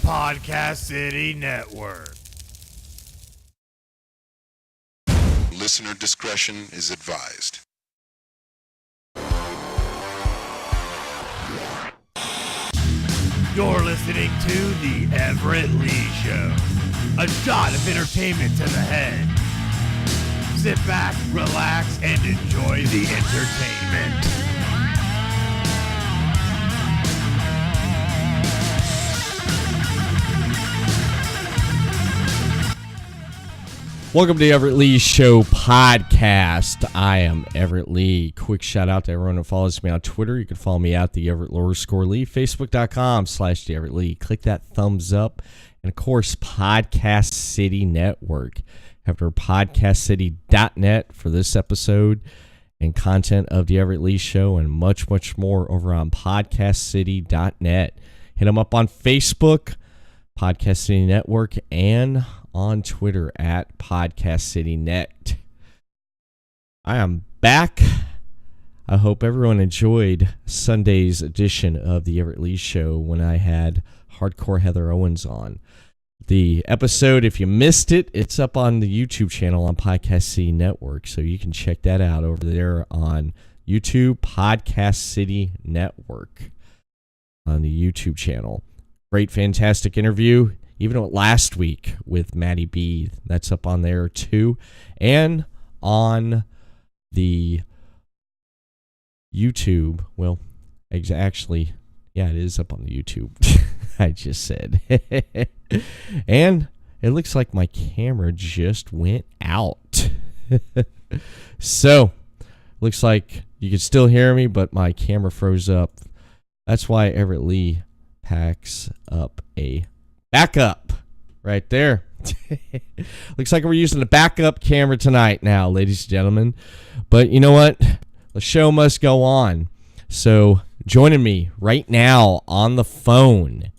Podcast City Network. Listener discretion is advised. You're listening to The Everett Lee Show. A shot of entertainment to the head. Sit back, relax, and enjoy the entertainment. Welcome to the Everett Lee Show podcast. I am Everett Lee. Quick shout out to everyone who follows me on Twitter. You can follow me at the Everett _ Lee. Facebook.com/the Everett Lee. Click that thumbs up. And of course, Podcast City Network. After podcastcity.net for this episode and content of the Everett Lee Show and much, much more over on podcastcity.net. Hit them up on Facebook, Podcast City Network, and on Twitter at Podcast City Net. I am back. I hope everyone enjoyed Sunday's edition of the Everett Lee Show when I had Hardcore Heather Owens on. The episode, if you missed it, it's up on the YouTube channel on Podcast City Network, so you can check that out over there on YouTube, Podcast City Network on the YouTube channel. Great, fantastic interview. Even last week with Maddie B, that's up on there too. And on the YouTube, well, actually, yeah, it is up on the YouTube. I just said. And it looks like my camera just went out. So, looks like you can still hear me, but my camera froze up. That's why Everett Lee packs up a backup right there. Looks like we're using a backup camera tonight now, ladies and gentlemen. But you know what? The show must go on. So joining me right now on the phone.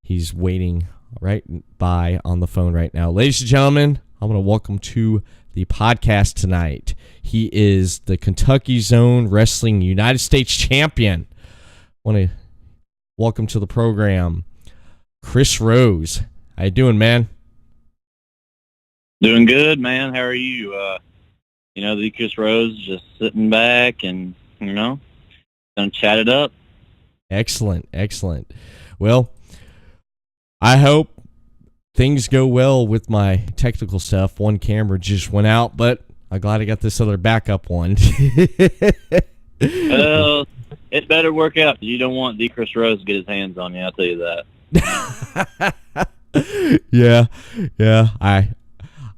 He's waiting right by on the phone right now. Ladies and gentlemen, I'm going to welcome to the podcast tonight. He is the Kentucky Zone Wrestling United States Champion. I want to welcome to the program Chris Rose. How you doing, man? Doing good, man. How are you? The Chris Rose, just sitting back and, gonna chat it up. Excellent, excellent. Well, I hope things go well with my technical stuff. One camera just went out, but I'm glad I got this other backup one. Well, it better work out. You don't want the Chris Rose to get his hands on you, I'll tell you that. yeah.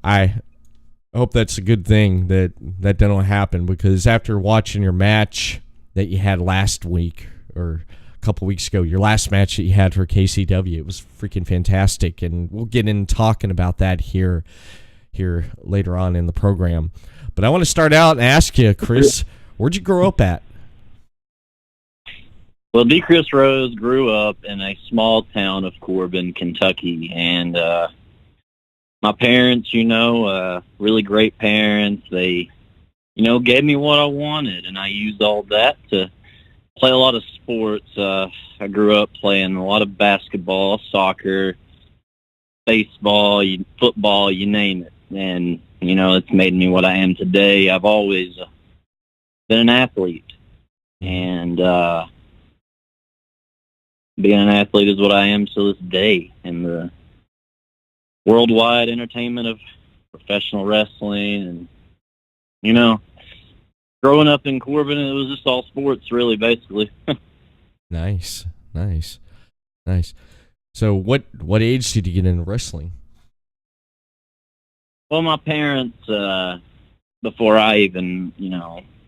I hope that's a good thing that don't happen, because after watching your match that you had last week or a couple weeks ago, your last match that you had for KCW, it was freaking fantastic, and we'll get in talking about that here later on in the program. But I want to start out and ask you, Chris, where'd you grow up at? Well, D. Chris Rose grew up in a small town of Corbin, Kentucky, and my parents, really great parents. They, gave me what I wanted, and I used all that to play a lot of sports. I grew up playing a lot of basketball, soccer, baseball, football, you name it, and, it's made me what I am today. I've always been an athlete, and being an athlete is what I am to this day in the worldwide entertainment of professional wrestling. And, growing up in Corbin, it was just all sports, really, basically. Nice. So what age did you get into wrestling? Well, my parents, before I even,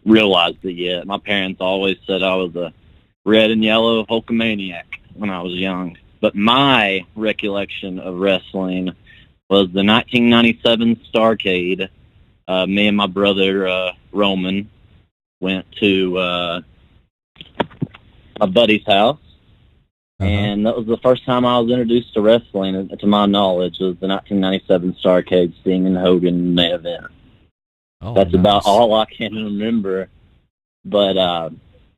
realized it yet, my parents always said I was a red and yellow Hulkamaniac when I was young. But my recollection of wrestling was the 1997 Starrcade. Me and my brother, Roman, went to my buddy's house. And that was the first time I was introduced to wrestling, to my knowledge, was the 1997 Starrcade Sting and Hogan main event. Oh, That's nice. about all I can remember. But I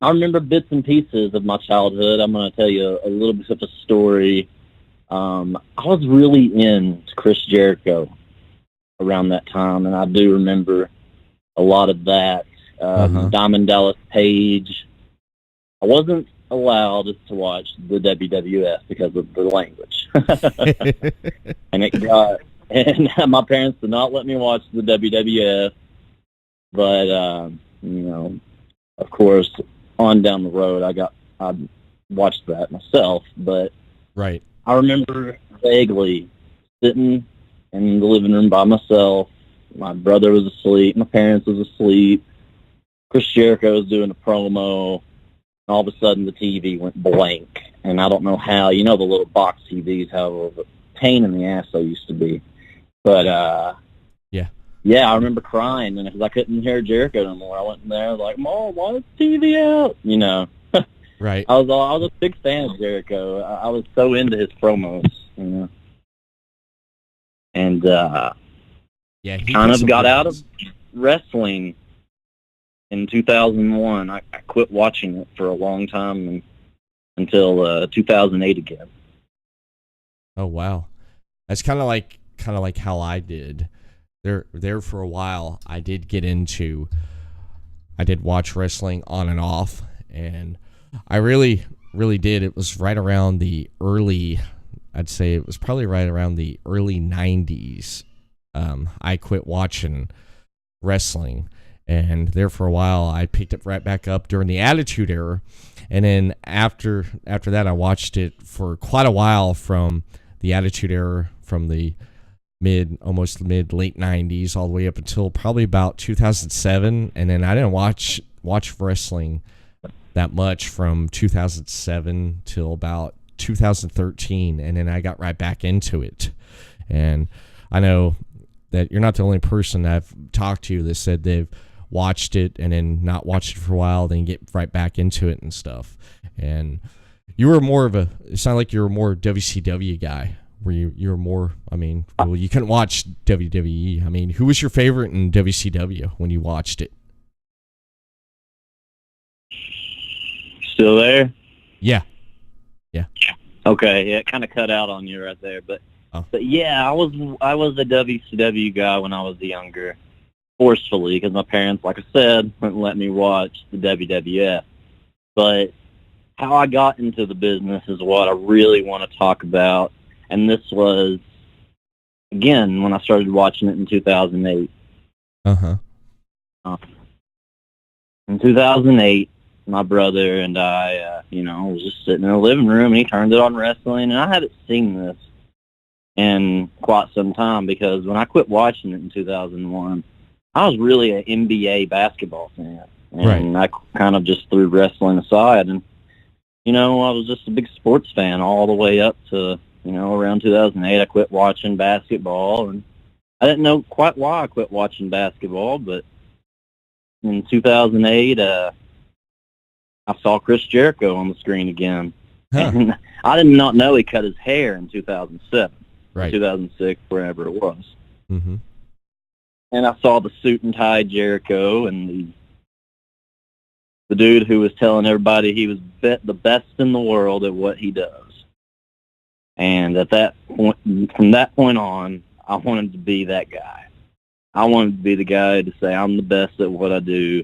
remember bits and pieces of my childhood. I'm going to tell you a little bit of a story I was really into Chris Jericho around that time, and I do remember a lot of that. Diamond Dallas Page. I wasn't allowed to watch the WWF because of the language, and my parents did not let me watch the WWF. But of course, on down the road, I watched that myself. But right. I remember vaguely sitting in the living room by myself. My brother was asleep. My parents was asleep. Chris Jericho was doing a promo. And all of a sudden, the TV went blank. And I don't know how. You know the little box TVs, how a pain in the ass they used to be. But, yeah, I remember crying. And because I couldn't hear Jericho no more, I went in there like, Mom, why is the TV out? You know. Right. I was a big fan of Jericho. I was so into his promos, you know. And he kind did of got some out good of wrestling in 2001. I quit watching it for a long time until 2008 again. Oh wow, that's kind of like how I did. There for a while, I did watch wrestling on and off, and I really did. It was right around I'd say it was probably right around the early 90s. I quit watching wrestling, and there for a while I picked it right back up during the Attitude Era, and then after that I watched it for quite a while from the Attitude Era, from the late 90s all the way up until probably about 2007, and then I didn't watch wrestling that much from 2007 till about 2013, and then I got right back into it. And I know that you're not the only person I've talked to that said they've watched it and then not watched it for a while, then get right back into it and stuff. And you were it sounded like you were more WCW guy. Were you were more, you couldn't watch WWE. I mean, who was your favorite in WCW when you watched it? Still there? Yeah. Okay, yeah, it kind of cut out on you right there, but yeah, I was a WCW guy when I was younger, forcefully, because my parents, like I said, wouldn't let me watch the WWF. But how I got into the business is what I really want to talk about, and this was, again, when I started watching it in 2008. In 2008, my brother and I, was just sitting in the living room, and he turned it on wrestling, and I hadn't seen this in quite some time, because when I quit watching it in 2001, I was really an NBA basketball fan, and I kind of just threw wrestling aside, and, I was just a big sports fan all the way up to, around 2008. I quit watching basketball, and I didn't know quite why I quit watching basketball, but in 2008, I saw Chris Jericho on the screen again. And I did not know he cut his hair in 2007, right. 2006, wherever it was. Mm-hmm. And I saw the suit and tie Jericho, and the dude who was telling everybody he was the best in the world at what he does. And at that point, from that point on, I wanted to be that guy. I wanted to be the guy to say, I'm the best at what I do.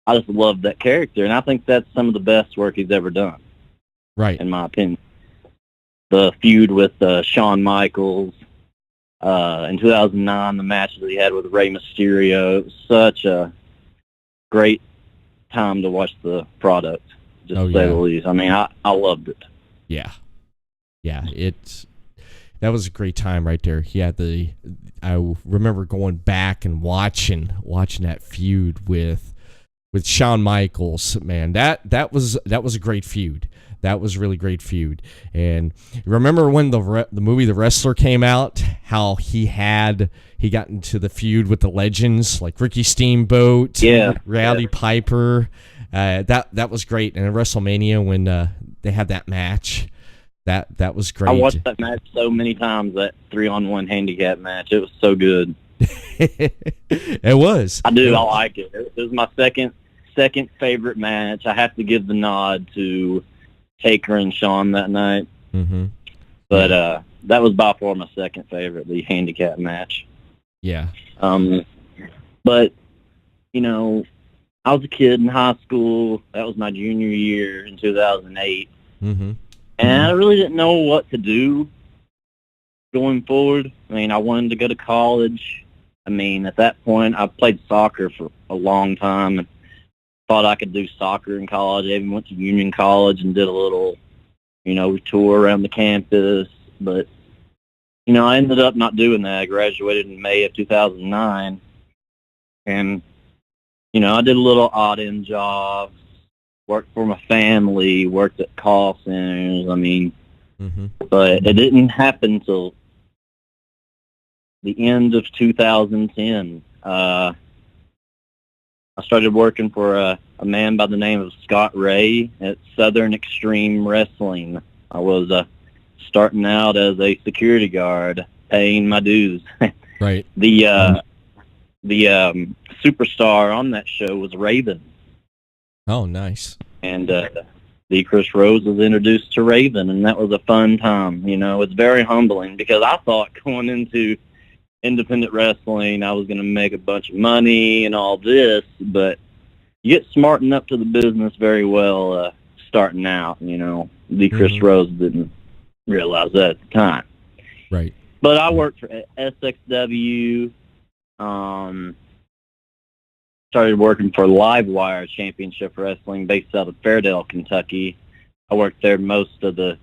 I just loved that character, and I think that's some of the best work he's ever done, right? In my opinion. The feud with Shawn Michaels in 2009, the match that he had with Rey Mysterio, it was such a great time to watch the product, just to say the least. I loved it. Yeah, that was a great time right there. I remember going back and watching that feud with Shawn Michaels. Man, that was a great feud. That was a really great feud. And remember when the movie The Wrestler came out, how he got into the feud with the legends like Ricky Steamboat, Rowdy Piper. That was great. And at WrestleMania when they had that match, that was great. I watched that match so many times, that 3-on-1 handicap match. It was so good. It was. I like it. It was my second favorite match. I have to give the nod to Taker and Shawn that night. Mm-hmm. But that was by far my second favorite, the handicap match. Yeah. But, you know, I was a kid in high school. That was my junior year in 2008. Mm-hmm. And I really didn't know what to do going forward. I mean, I wanted to go to college. I mean, at that point, I played soccer for a long time and thought I could do soccer in college. I even went to Union College and did a little, tour around the campus. But, I ended up not doing that. I graduated in May of 2009. And, I did a little odd-end jobs, worked for my family, worked at call centers. I mean, but it didn't happen until the end of 2010. I started working for a man by the name of Scott Ray at Southern Extreme Wrestling. I was starting out as a security guard, paying my dues. Right. The superstar on that show was Raven. Oh, nice. And the Chris Rose was introduced to Raven, and that was a fun time. It's very humbling because I thought going into independent wrestling I was going to make a bunch of money and all this, but you get smartened up to the business very well starting out. The Chris Rose didn't realize that at the time. Right. But I worked for SXW. Started working for Livewire Championship Wrestling based out of Fairdale, Kentucky. I worked there most of the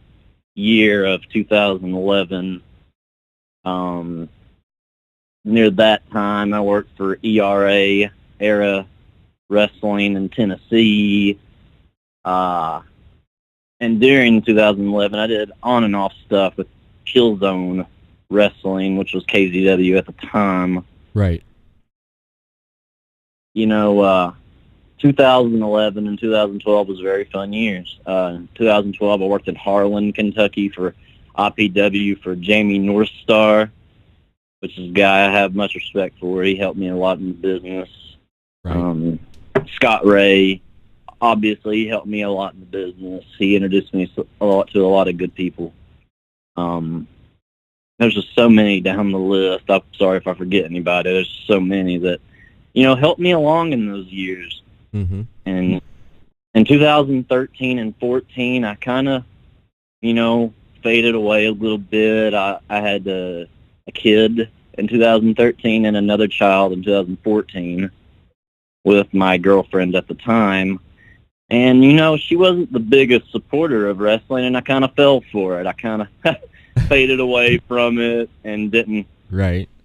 year of 2011. Near that time, I worked for Era Wrestling in Tennessee. And during 2011, I did on and off stuff with Killzone Wrestling, which was KZW at the time. Right. 2011 and 2012 was very fun years. In 2012, I worked in Harlan, Kentucky for IPW for Jamie Northstar, which is a guy I have much respect for. He helped me a lot in the business. Right. Scott Ray, obviously, he helped me a lot in the business. He introduced me to a lot of good people. There's just so many down the list. I'm sorry if I forget anybody. There's so many that helped me along in those years. Mm-hmm. And in 2013 and 14, I kind of, faded away a little bit. I had a kid in 2013 and another child in 2014 with my girlfriend at the time. And, she wasn't the biggest supporter of wrestling, and I kind of fell for it. I kind of faded away from it and didn't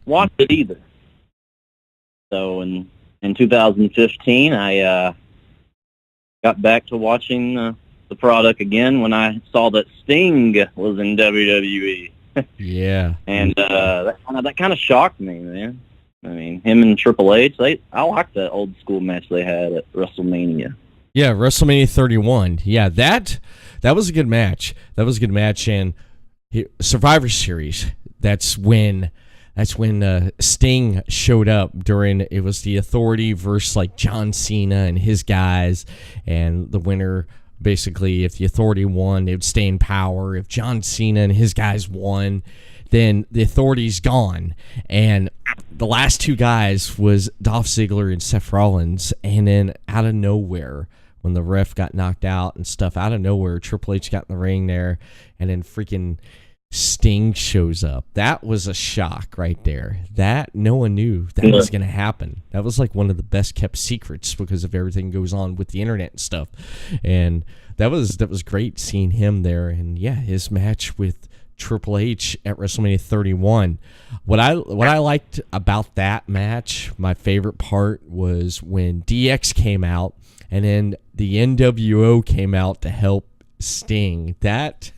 watch it either. So in 2015, I got back to watching the product again when I saw that Sting was in WWE. Yeah. And that kind of shocked me, man. I mean, him and Triple H, I liked that old school match they had at WrestleMania. Yeah, WrestleMania 31. Yeah, that was a good match. That was a good match. And Survivor Series, that's when Sting showed up during, it was the Authority versus like John Cena and his guys, and the winner, basically, if the Authority won, they would stay in power. If John Cena and his guys won, then the Authority's gone. And the last two guys was Dolph Ziggler and Seth Rollins, and then out of nowhere, when the ref got knocked out and stuff, out of nowhere, Triple H got in the ring there, and then freaking Sting shows up. That was a shock right there. That no one knew that was going to happen. That was like one of the best kept secrets because of everything goes on with the internet and stuff. And that was great seeing him there. And yeah, his match with Triple H at WrestleMania 31. What I liked about that match, my favorite part, was when DX came out and then the NWO came out to help Sting. That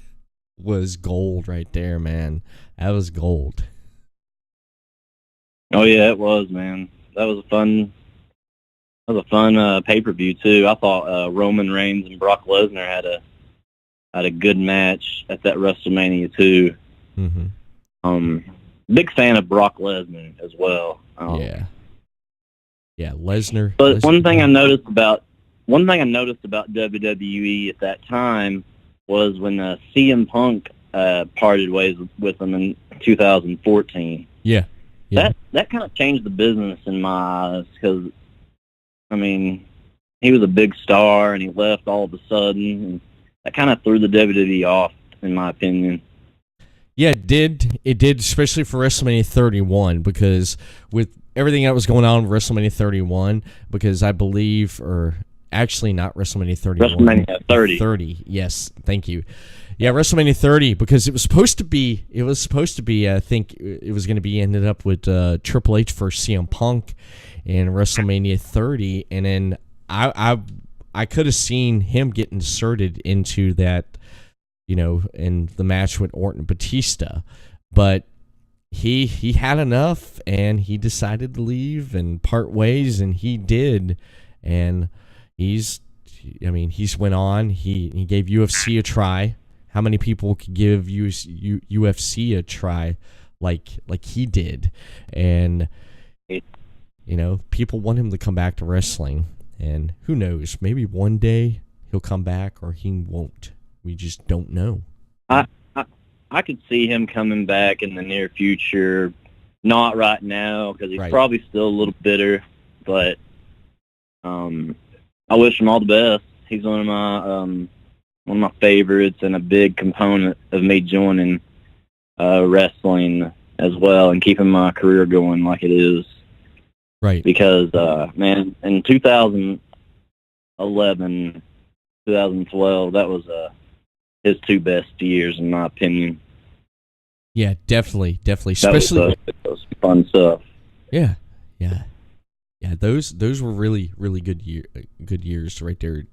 was gold right there, man. That was gold. Oh yeah, it was, man. That was a fun pay-per-view too. I thought Roman Reigns and Brock Lesnar had a good match at that WrestleMania too. Big fan of Brock Lesnar as well. Yeah, Lesnar. But one thing I noticed about WWE at that time was when CM Punk parted ways with him in 2014. Yeah. That kind of changed the business in my eyes because, I mean, he was a big star and he left all of a sudden. And that kind of threw the WWE off, in my opinion. Yeah, it did. It did, especially for WrestleMania 31, because with everything that was going on with WrestleMania 31, because I believe, or actually not WrestleMania 31. WrestleMania 30. 30, yes, thank you. Yeah, WrestleMania 30, because it was supposed to be, I think it was going to be ended up with Triple H versus CM Punk in WrestleMania 30, and then I could have seen him get inserted into that, in the match with Orton and Batista, but he had enough and he decided to leave and part ways, and he did, and he's went on. He gave UFC a try. How many people could give UFC a try like he did? And people want him to come back to wrestling, and who knows, maybe one day he'll come back or he won't. We just don't know. I could see him coming back in the near future. Not right now because he's probably still a little bitter, but I wish him all the best. He's one of my favorites and a big component of me joining wrestling as well and keeping my career going like it is. Right. Because man, in 2011, 2012, that was his two best years, in my opinion. Yeah, definitely. Especially that was fun stuff. Yeah. Those were really good years right there.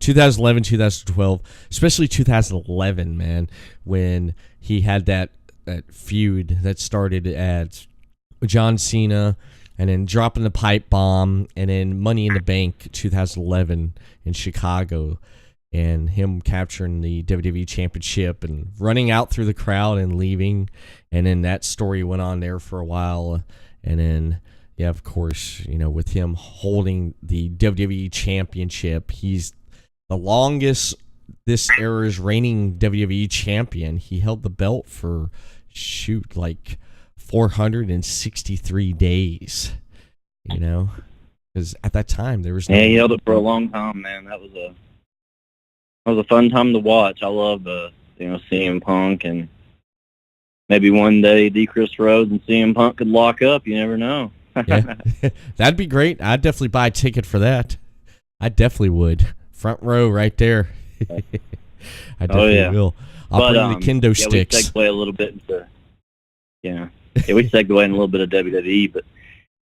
2011, 2012, especially 2011, man, when he had that feud that started at John Cena, and then dropping the pipe bomb, and then Money in the Bank 2011 in Chicago, and him capturing the WWE Championship and running out through the crowd and leaving. And then that story went on there for a while. And then, yeah, of course, with him holding the WWE Championship, he's the longest this era's reigning WWE champion. He held the belt for, like 463 days, because at that time there was no... Yeah, he held it for a long time, man. That was a fun time to watch. I love CM Punk, and maybe one day D. Chris Rhodes and CM Punk could lock up. You never know. Yeah, that'd be great. I'd definitely buy a ticket for that. I definitely would. Front row right there. I definitely will. I'll bring the kendo sticks. We segue a little bit into, we segue in a little bit of WWE, but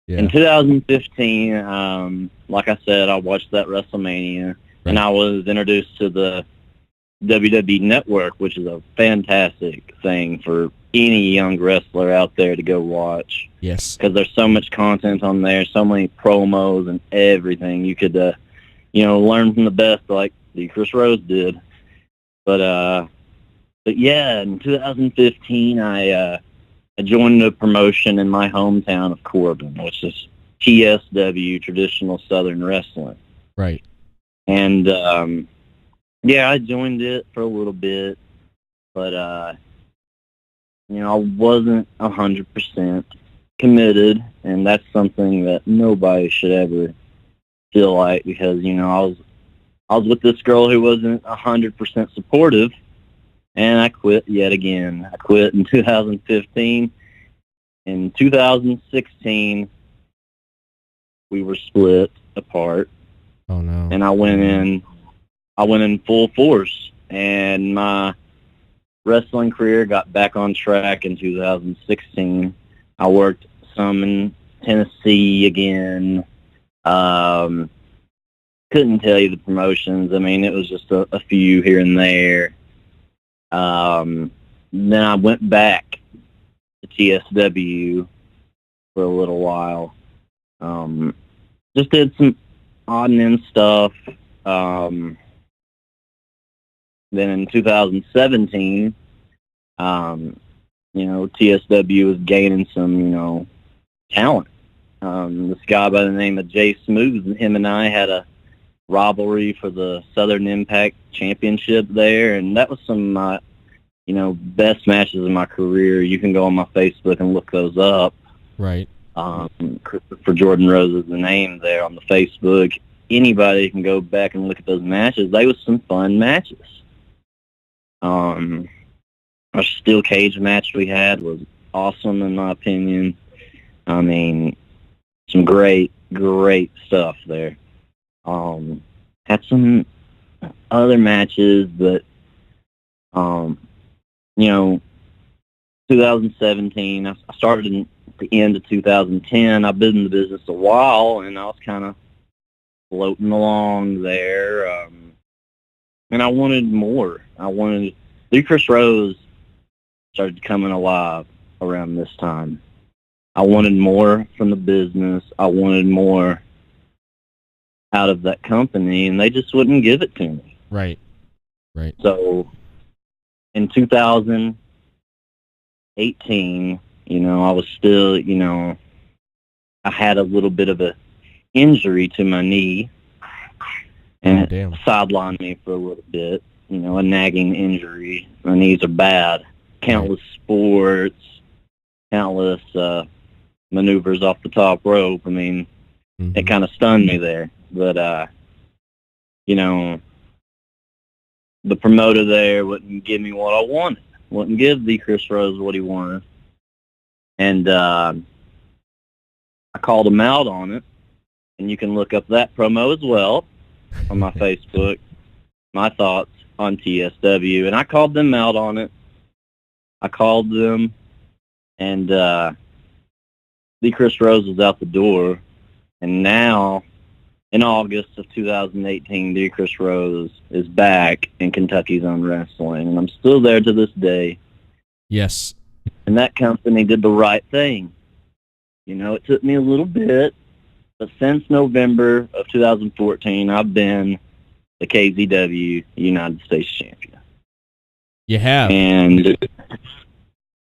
in 2015, like I said, I watched that WrestleMania. And I was introduced to the WWE Network, which is a fantastic thing for any young wrestler out there to go watch. Yes. Because there's so much content on there, so many promos and everything. You could, learn from the best like Chris Rose did. But yeah, in 2015, I joined a promotion in my hometown of Corbin, which is TSW, Traditional Southern Wrestling. Right. And, I joined it for a little bit, but, I wasn't 100% committed, and that's something that nobody should ever feel like, because, I was with this girl who wasn't 100% supportive, and I quit yet again. I quit in 2015. In 2016, we were split apart. Oh no! And I went in full force, and my wrestling career got back on track in 2016. I worked some in Tennessee again. Couldn't tell you the promotions. I mean, it was just a few here and there. Then I went back to TSW for a little while. Just did some odd and end stuff. Then in 2017, TSW was gaining some, talent. This guy by the name of Jay Smooth, him and I had a rivalry for the Southern Impact Championship there, and that was some best matches of my career. You can go on my Facebook and look those up. Right. Christopher Jordan Rose is the name there on the Facebook. Anybody can go back and look at those matches. They was some fun matches. Our steel cage match we had was awesome in my opinion. I mean, some great stuff there. Had some other matches, but 2017, I started at the end of 2010. I've been in the business a while, and I was kind of floating along there, and I wanted more. Chris Rose started coming alive around this time. I wanted more from the business. I wanted more out of that company, and they just wouldn't give it to me. Right. So in 2018, I was still, I had a little bit of a injury to my knee, and it sidelined me for a little bit, a nagging injury. My knees are bad. Countless sports, countless maneuvers off the top rope. I mean, it kind of stunned me there. But, the promoter there wouldn't give me what I wanted. Wouldn't give the Chris Rose what he wanted. And I called him out on it. And you can look up that promo as well on my Facebook, my thoughts on TSW. And I called them out on it. I called them, and the Chris Rose was out the door. And now, in August of 2018, the Chris Rose is back in Kentucky's Own Wrestling. And I'm still there to this day. Yes. And that company did the right thing. It took me a little bit, but since November of 2014, I've been the KZW United States Champion. You have. And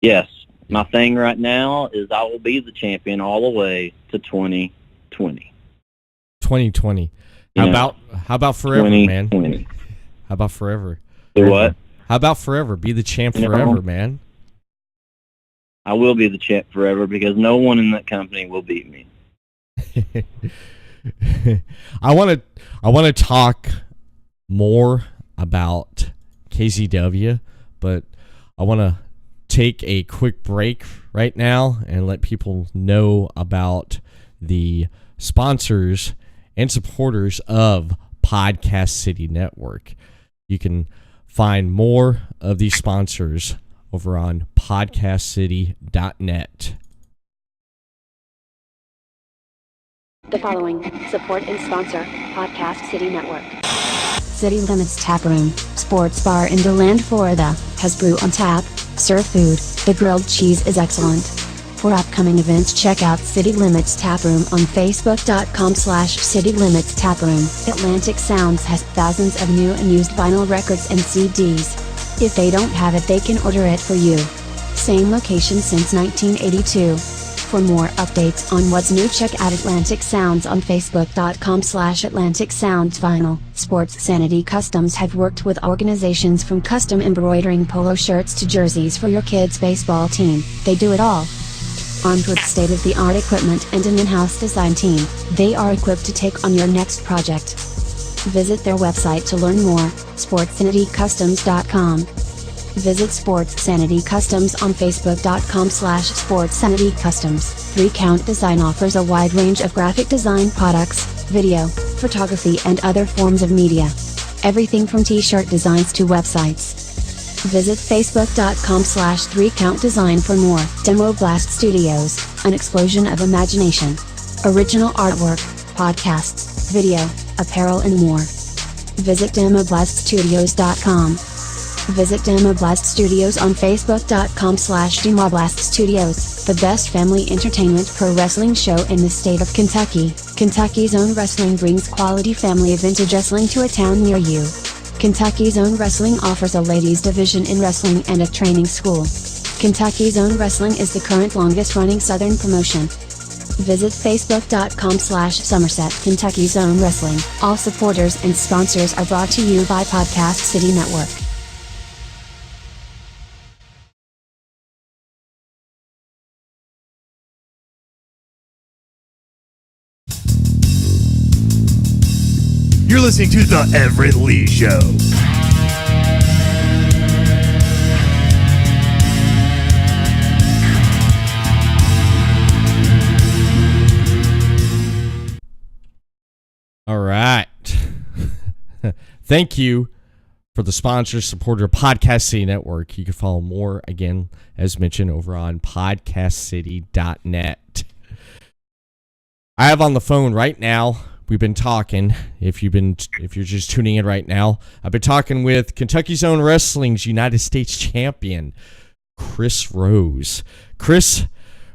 yes, my thing right now is I will be the champion all the way to 2020. 2020. How about forever, man? How about forever? Do what? How about forever? Be the champ forever, man. I will be the champ forever because no one in that company will beat me. I want to talk more about KZW, but I want to take a quick break right now and let people know about the sponsors and supporters of Podcast City Network. You can find more of these sponsors over on podcastcity.net. The following support and sponsor Podcast City Network. City Limits Tap Room, sports bar in DeLand, Florida, has brew on tap, serve food, the grilled cheese is excellent. For upcoming events, check out City Limits Tap Room on Facebook.com/City Limits Tap Room. Atlantic Sounds has thousands of new and used vinyl records and CDs. If they don't have it, they can order it for you. Same location since 1982. For more updates on what's new, check out Atlantic Sounds on Facebook.com/Atlantic Sounds Vinyl. Sports Sanity Customs have worked with organizations from custom embroidering polo shirts to jerseys for your kids' baseball team. They do it all. Armed with state-of-the-art equipment and an in-house design team, they are equipped to take on your next project. Visit their website to learn more, sportsanitycustoms.com. Visit Sports Sanity Customs on Facebook.com/SportsSanityCustoms. 3 Count Design offers a wide range of graphic design products, video, photography and other forms of media. Everything from t-shirt designs to websites. Visit Facebook.com/3CountDesign for more. Demo Blast Studios, an explosion of imagination. Original artwork, podcasts, video, apparel and more. Visit DemoBlastStudios.com. Visit Demoblast Studios on Facebook.com/Demoblast Studios, the best family entertainment pro wrestling show in the state of Kentucky. Kentucky's Own Wrestling brings quality family vintage wrestling to a town near you. Kentucky's Own Wrestling offers a ladies division in wrestling and a training school. Kentucky's Own Wrestling is the current longest running Southern promotion. Visit Facebook.com/Somerset Kentucky's Own Wrestling. All supporters and sponsors are brought to you by Podcast City Network. You're listening to The Everett Lee Show. All right. Thank you for the sponsor, supporter, Podcast City Network. You can follow more, again, as mentioned, over on podcastcity.net. I have on the phone right now, we've been talking, if you're just tuning in right now, I've been talking with Kentucky's Own Wrestling's United States Champion, Chris Rose. Chris,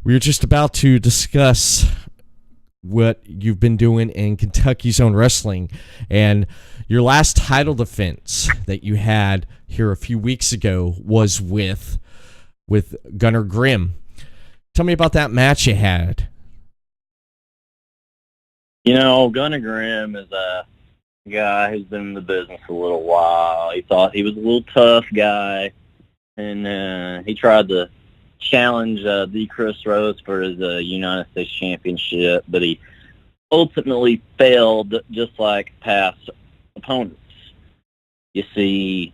we were just about to discuss what you've been doing in Kentucky's Own Wrestling, and your last title defense that you had here a few weeks ago was with Gunnar Grimm. Tell me about that match you had. You know, Gunnar Grimm is a guy who's been in the business a little while. He thought he was a little tough guy, and he tried to challenge the Chris Rose for his United States Championship, but he ultimately failed, just like past opponents. You see,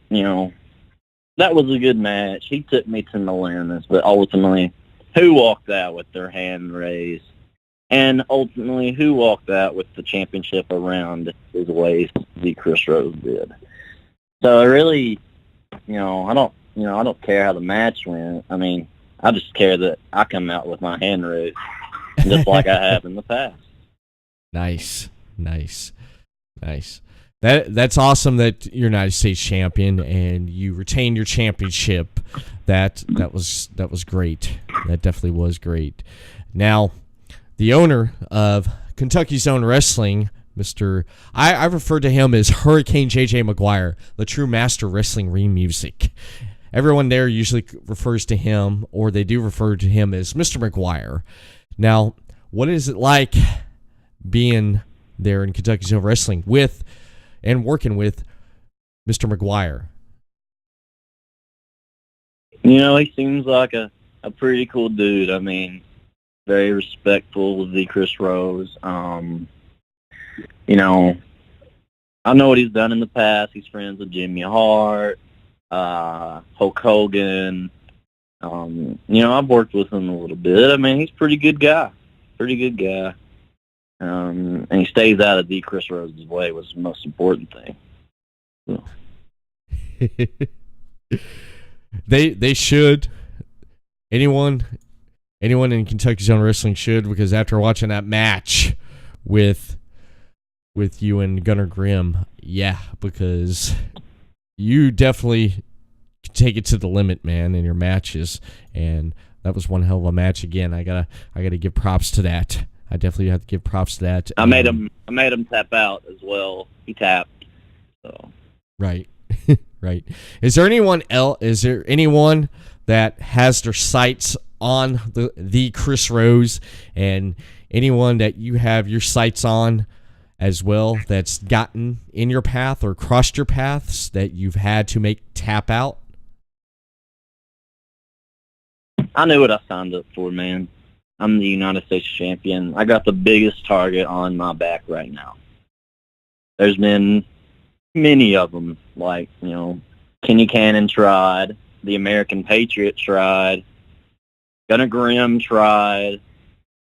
you know, that was a good match. He took me to Milanis, but ultimately, who walked out with their hand raised? And ultimately, who walked out with the championship around his waist? The Chris Rose did. So I really, I don't care how the match went. I mean, I just care that I come out with my hand raised, just like I have in the past. Nice. That's awesome that you're United States champion and you retain your championship. That was great. That definitely was great. Now, the owner of Kentucky's Own Wrestling, I refer to him as Hurricane J.J. McGuire, the true master wrestling ring music. Everyone there usually refers to him, or they do refer to him as Mr. McGuire. Now, what is it like being there in Kentucky's Own Wrestling with and working with Mr. McGuire? He seems like a pretty cool dude. I mean, very respectful of the Chris Rose. I know what he's done in the past. He's friends with Jimmy Hart, Hulk Hogan. I've worked with him a little bit. I mean, he's a pretty good guy. And he stays out of the Chris Rose's way was the most important thing. So. They should. Anyone in Kentucky's Own Wrestling should, because after watching that match with you and Gunnar Grimm, yeah, because you definitely take it to the limit, man, in your matches, and that was one hell of a match. Again, I gotta give props to that. I definitely have to give props to that. I made him tap out as well. He tapped. So right, right. Is there anyone that has their sights on the Chris Rose, and anyone that you have your sights on as well that's gotten in your path or crossed your paths that you've had to make tap out? I knew what I signed up for, man. I'm the United States champion. I got the biggest target on my back right now. There's been many of them, like, Kenny Cannon tried, the American Patriot tried, Gunnar Grimm tried,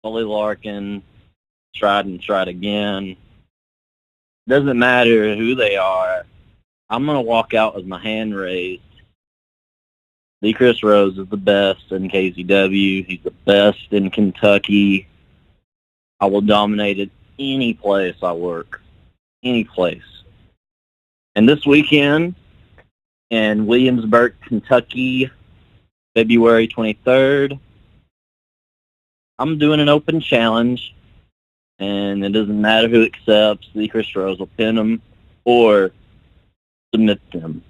Ollie Larkin tried and tried again. Doesn't matter who they are. I'm going to walk out with my hand raised. The Chris Rose is the best in KZW. He's the best in Kentucky. I will dominate at any place I work. Any place. And this weekend in Williamsburg, Kentucky, February 23rd, I'm doing an open challenge, and it doesn't matter who accepts. The Chris Rose will pin them or submit them.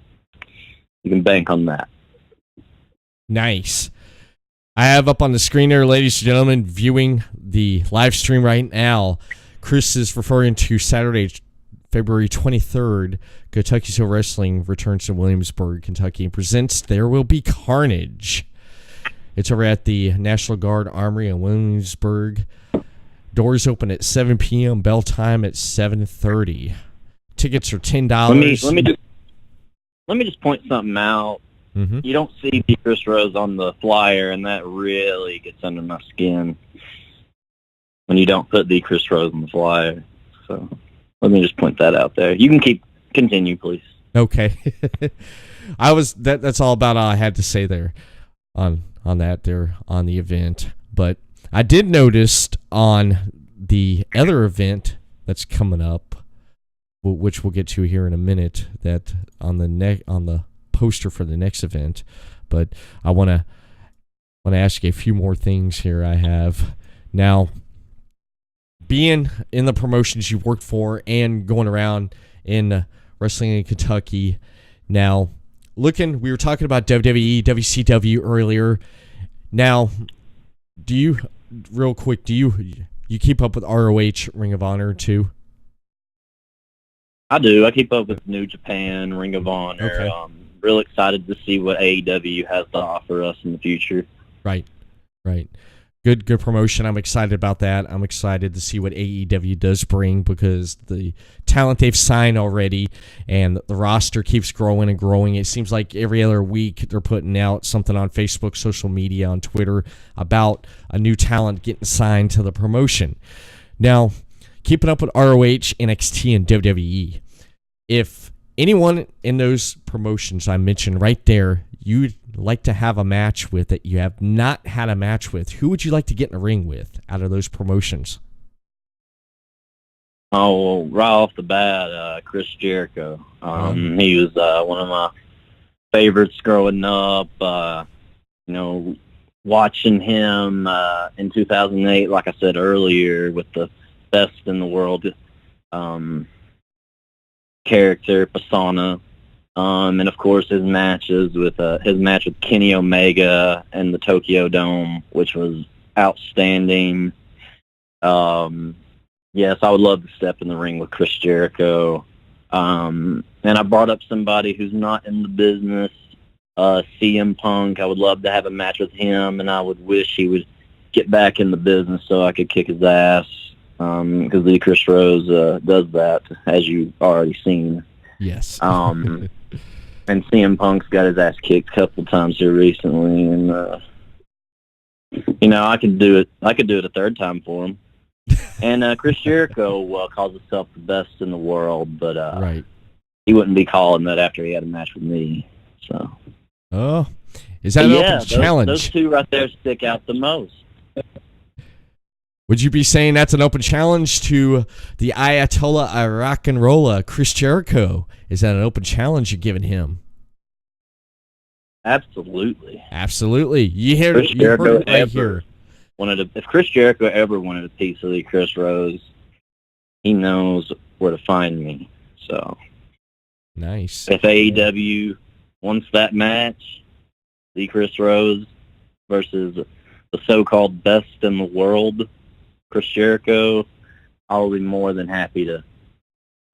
You can bank on that. Nice. I have up on the screen there, ladies and gentlemen, viewing the live stream right now. Chris is referring to Saturday, February 23rd. Kentucky's Own Wrestling returns to Williamsburg, Kentucky, and presents There Will Be Carnage. It's over at the National Guard Armory in Williamsburg. Doors open at 7 p.m. Bell time at 7:30. Tickets are $10. Let me just point something out. Mm-hmm. You don't see the Chris Rose on the flyer, and that really gets under my skin when you don't put the Chris Rose on the flyer. So let me just point that out there. You can continue, please. Okay. That's all about all I had to say there on that there on the event. But I did notice on the other event that's coming up, which we'll get to here in a minute, that on the poster for the next event. But I want to ask you a few more things here. I have now, being in the promotions you worked for and going around in wrestling in Kentucky. Now, we were talking about WWE, WCW earlier. Now, real quick, do you keep up with ROH, Ring of Honor too? I do. I keep up with New Japan, Ring of Honor. Okay. Real excited to see what AEW has to offer us in the future. Right. Good promotion. I'm excited about that. I'm excited to see what AEW does bring, because the talent they've signed already and the roster keeps growing and growing. It seems like every other week they're putting out something on Facebook, social media, on Twitter about a new talent getting signed to the promotion. Now, keeping up with ROH, NXT, and WWE. If anyone in those promotions I mentioned right there you'd like to have a match with that you have not had a match with, who would you like to get in a ring with out of those promotions? Oh, well, right off the bat, Chris Jericho. He was one of my favorites growing up. Watching him in 2008, like I said earlier, with the best in the world character, persona. And of course his match with Kenny Omega in the Tokyo Dome, which was outstanding. Yes, I would love to step in the ring with Chris Jericho. And I brought up somebody who's not in the business, CM Punk. I would love to have a match with him, and I would wish he would get back in the business so I could kick his ass, because the Chris Rose does that, as you've already seen. Yes. And CM Punk's got his ass kicked a couple times here recently, and I could do it. I could do it a third time for him. And Chris Jericho calls himself the best in the world, but right. He wouldn't be calling that after he had a match with me. So. Oh, is that an open challenge? Those two right there stick out the most. Would you be saying that's an open challenge to the Ayatollah of rock and roll, Chris Jericho? Is that an open challenge you're giving him? Absolutely. Absolutely. You heard it right here. If Chris Jericho ever wanted a piece of the Chris Rose, he knows where to find me. So nice. If AEW wants that match, the Chris Rose versus the so-called best in the world, Chris Jericho, I'll be more than happy to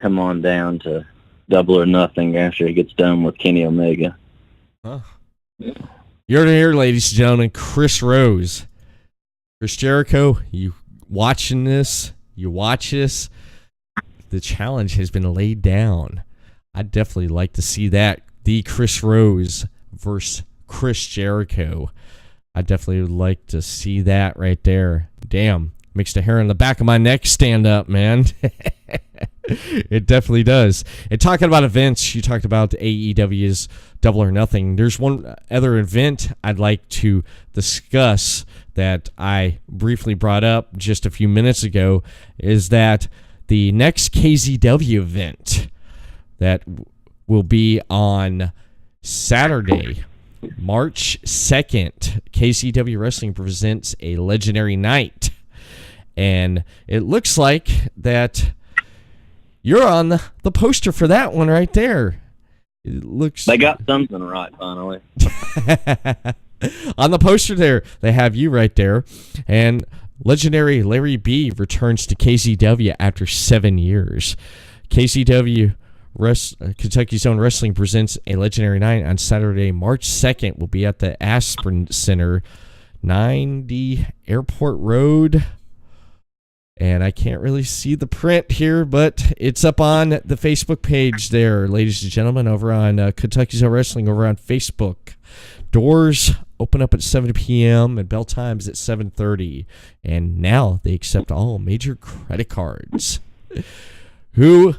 come on down to Double or Nothing after he gets done with Kenny Omega. Huh. You're here, ladies and gentlemen, Chris Rose. Chris Jericho, you watching this? You watch this? The challenge has been laid down. I'd definitely like to see that. The Chris Rose versus Chris Jericho. I definitely would like to see that right there. Damn. Makes the hair on the back of my neck stand up, man. It definitely does. And talking about events, you talked about AEW's Double or Nothing. There's one other event I'd like to discuss that I briefly brought up just a few minutes ago, is that the next KZW event that will be on Saturday, March 2nd, KCW Wrestling presents a Legendary Night. And it looks like that you're on the poster for that one right there. It looks. They got something right, finally. On the poster there, they have you right there. And legendary Larry B returns to KCW after 7 years. KCW Kentucky's Own Wrestling presents a Legendary Night on Saturday, March 2nd. Will be at the Aspen Center, 90 Airport Road. And I can't really see the print here, but it's up on the Facebook page there, ladies and gentlemen, over on Kentucky's Own Wrestling over on Facebook. Doors open up at 7 p.m. and bell times at 7:30. And now they accept all major credit cards. Who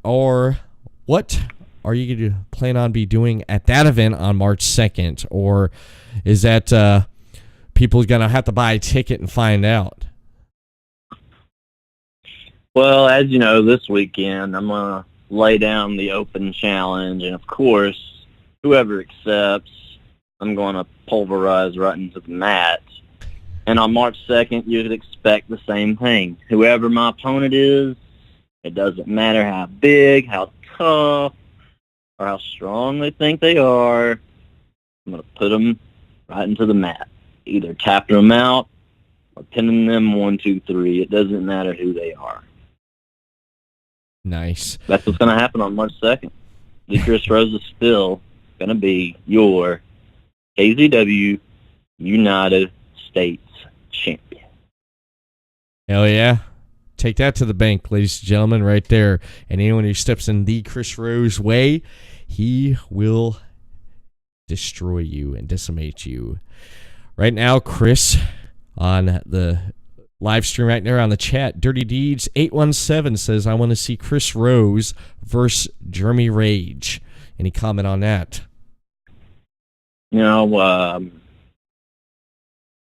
or what are you going to plan on be doing at that event on March 2nd? Or is that people going to have to buy a ticket and find out? Well, as you know, this weekend I'm going to lay down the open challenge, and of course, whoever accepts, I'm going to pulverize right into the mat. And on March 2nd, you could expect the same thing. Whoever my opponent is, it doesn't matter how big, how tough, or how strong they think they are, I'm going to put them right into the mat, either tapping them out or pinning them 1, 2, 3. It doesn't matter who they are. Nice. That's what's going to happen on March 2nd. The Chris Rose is still going to be your KZW United States champion. Hell yeah. Take that to the bank, ladies and gentlemen, right there. And anyone who steps in the Chris Rose way, he will destroy you and decimate you. Right now, Chris, on the live stream right there on the chat, Dirty Deeds 817 says, I want to see Chris Rose versus Jeremy Rage. Any comment on that? You know,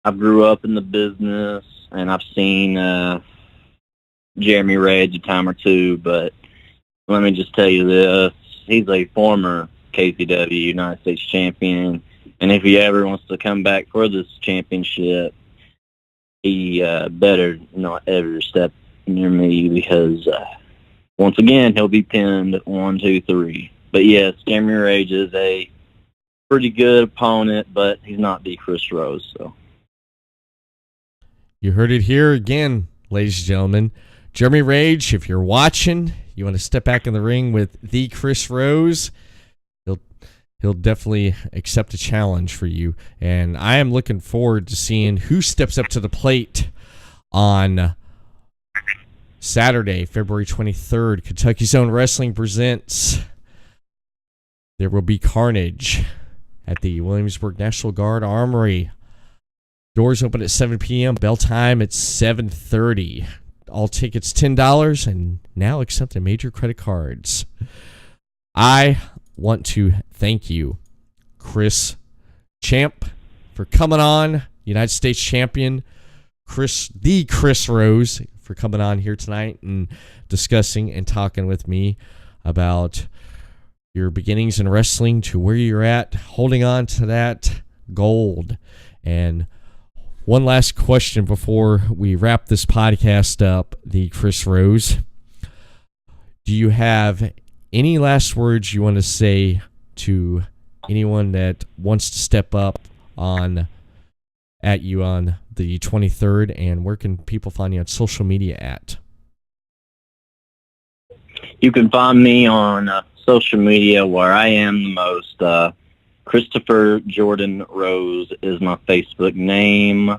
I grew up in the business, and I've seen Jeremy Rage a time or two, but let me just tell you this. He's a former KCW United States champion, and if he ever wants to come back for this championship, he better not ever step near me because, once again, he'll be pinned 1, 2, 3. But yes, Jeremy Rage is a pretty good opponent, but he's not the Chris Rose. So you heard it here again, ladies and gentlemen. Jeremy Rage, if you're watching, you want to step back in the ring with the Chris Rose, he'll definitely accept a challenge for you. And I am looking forward to seeing who steps up to the plate on Saturday, February 23rd. Kentucky's Own Wrestling presents There Will Be Carnage at the Williamsburg National Guard Armory. Doors open at 7 p.m. Bell time at 7:30. All tickets $10 and now accepting major credit cards. I want to thank you, Chris Champ, for coming on, United States champion, the Chris Rose, for coming on here tonight and discussing and talking with me about your beginnings in wrestling to where you're at, holding on to that gold. And one last question before we wrap this podcast up, the Chris Rose. Do you have any last words you want to say to anyone that wants to step up at you on the 23rd, and where can people find you on social media at? you can find me on social media where I am the most. Christopher Jordan Rose is my Facebook name.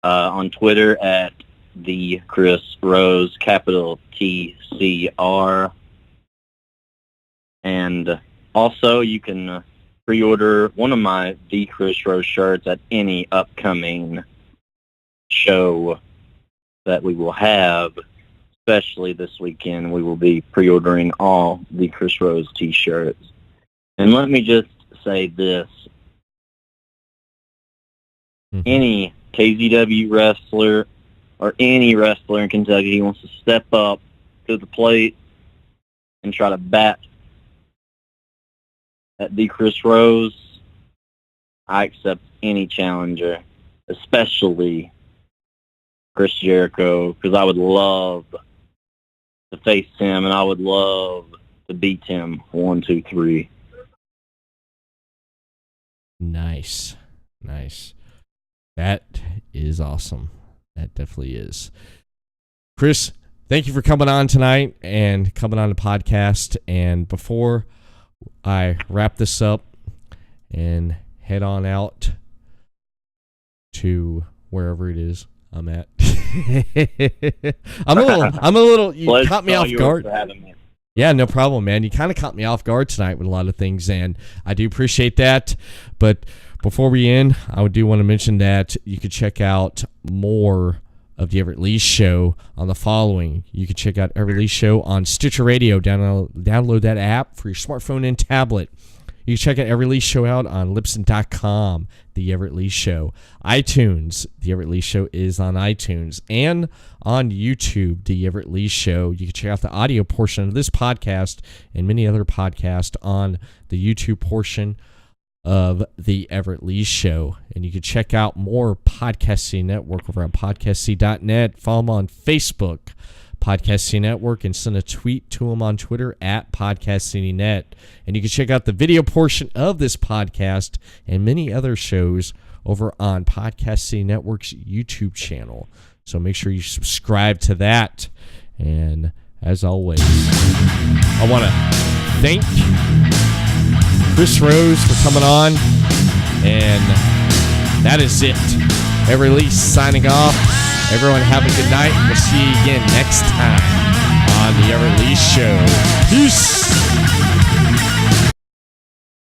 On Twitter at the Chris Rose, capital TCR. And also you can pre-order one of my The Chris Rose shirts at any upcoming show that we will have. Especially this weekend, we will be pre-ordering all The Chris Rose t-shirts. And let me just say this. Any KZW wrestler or any wrestler in Kentucky who wants to step up to the plate and try to bat at the Chris Rose, I accept any challenger, especially Chris Jericho, because I would love to face him and I would love to beat him 1, 2, 3. Nice. That is awesome. That definitely is. Chris, thank you for coming on tonight and coming on the podcast. And before I wrap this up and head on out to wherever it is I'm at, I'm a little. You Pleasure's caught me all off yours guard. for having me. Yeah, no problem, man. You kind of caught me off guard tonight with a lot of things, and I do appreciate that. But before we end, I do want to mention that you could check out more of the Everett Lee Show on the following. You can check out Everett Lee Show on Stitcher Radio. Download that app for your smartphone and tablet. You can check out Everett Lee Show out on Libsyn.com, The Everett Lee Show. iTunes, The Everett Lee Show is on iTunes. And on YouTube, The Everett Lee Show. You can check out the audio portion of this podcast and many other podcasts on the YouTube portion of The Everett Lee Show. And you can check out more Podcast City Network over on podcastc.net. Follow them on Facebook, Podcast City Network, and send a tweet to them on Twitter at Podcast City Net. And you can check out the video portion of this podcast and many other shows over on Podcast City Network's YouTube channel. So make sure you subscribe to that. And as always, I want to thank Chris Rose for coming on. And that is it. Everett Lee signing off. Everyone have a good night. We'll see you again next time on the Everett Lee Show. Peace.